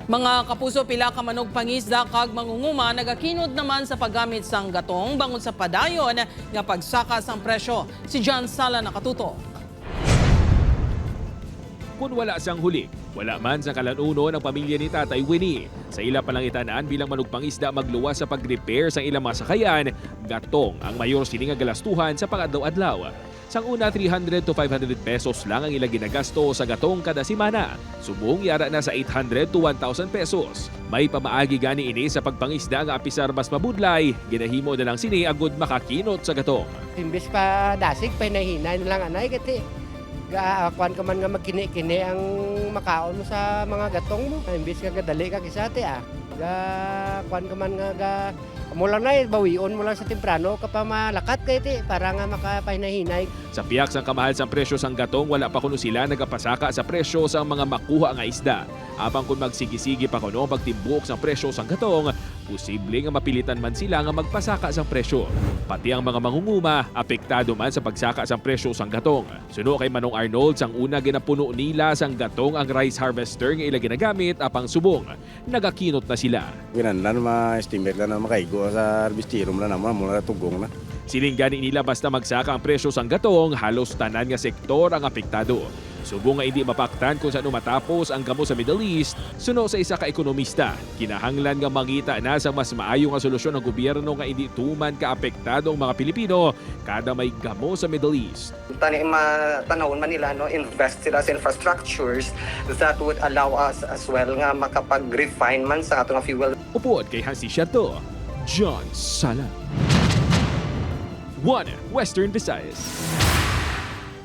Mga kapuso, pila ka manog pangisda kag mangunguma nagakinod naman sa paggamit sang gatong bangon sa padayon nga pagsaka sang presyo. Si John Sala nakatuto. Kung wala sang huli, wala man sa kalanuno ng pamilya ni Tatay Winnie. Sa ila palangitanaan bilang manugpangisda magluwas sa pag-repair sa ilang masakayan, gatong ang mayor sini nga galastuhan sa pangadlaw-adlaw. Sang una 300 to 500 pesos lang ang ilang ginagasto sa gatong kada simana. Subong yara na sa 800 to 1,000 pesos. May pamaagi gani ini sa pagpangisda nga apisar mas mabudlay, ginahimo na lang sini agud makakinot sa gatong. Imbis pa dasig, pinahinay na lang anay kati. Kuan ka man nga magkini-kini ang makaon mo sa mga gatong mo. Imbis ka gadali ka kisate kuan ka man nga mula na bawion mo lang sa temprano ka pa malakat kay ti para nga makapahinahinay. Sa piyak sang kamahal sang presyo sang gatong, wala pa kuno sila nagapasaka sa presyo sang mga makuha nga isda. Apang kung magsigi-sigi pa kuno pagtimbuk sang presyo sang gatong, posible nga mapilitan man sila nga magpasaka sang presyo. Pati ang mga mangunguma apektado man sa pagsaka sang presyo sang gatong. Suno kay Manong Arnold, sang una ginapuno nila sang gatong ang rice harvester nga ila ginagamit apang subong. Nagakinot na sila. Ginanlan ma-estimate lang na makaigo sa arbistero mo na naman mula tugong na. Siling gani nila basta magsaka ang presyo sang gatong, halos tanan nga sektor ang apektado. Subong nga hindi mapaktan kung saan matapos ang gamo sa Middle East, suno sa isa ka ekonomista. Kinahanglan nga mangita na sa mas maayo nga solusyon ng gobyerno nga hindi tuman ka-apektado ang mga Pilipino kada may gamo sa Middle East. Tani matanawon man nila invest sila sa infrastructures that would allow us as well nga makapag-refine man sa ato nga fuel. Upuan kay Hansi Siato, John Sala. 1 Western Visayas.